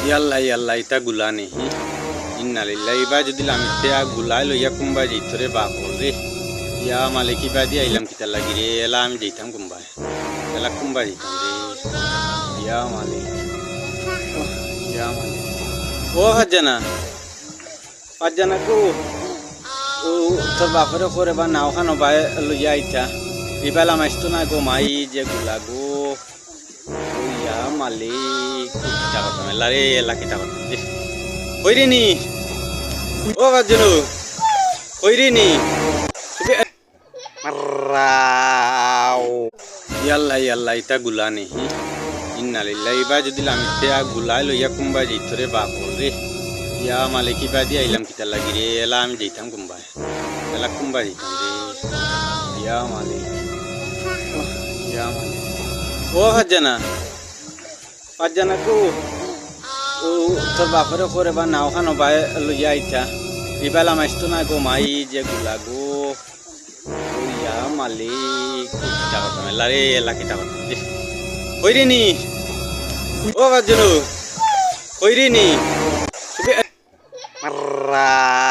ইয়াল্লা ইয়াল্লা ইতা গুলা নেই ইন্না লিল্লাহি এবার যদি লামিতে গুলাই লইয়া কুম্বাই যেত রে বাপর রে ইয়া মালিক ইবা দিয়ে আইলাম কিতা লাগি রে এলা আমি যেতাম কুম্বাই এলা কুম্বাই যেতাম রে ইয়া মালিক ইয়া মালিক ও ফাজানা কো ও তোর বাপরে করে বা নাও খানো বাই লইয়া আইতা ইবালা মাইতো না গো মাই যে গুলা গো ইয়া মালিক কিতা করতাম এলা রে এলা কিতা করতাম রে কইরিনি ও ফাজানু কইরিনি রাও ইয়াল্লা ইয়াল্লা ইতা গুলা নেই ইন্না লিল্লাহি এবার যদি লামিতে গুলাই লইয়া কুম্বাই যেত রে বাপর রে ইয়া মালিক ইবা দিয়ে আইলাম কিতা লাগি রে এলা আমি যেতাম কুম্বাই এলা কুম্বাই যেতাম রে ইয়া মালিক ও ফাজানা কো ও তোর বাপরে করে বা নাও খানো বাই লইয়া আইতা ইবালা মাইতো না গো মাই যে গুলা গো ইয়া মালিক কিতা করতাম এলা রে এলা কিতা করতাম রে কইরিনি ও ফাজানু কইরিনি রাও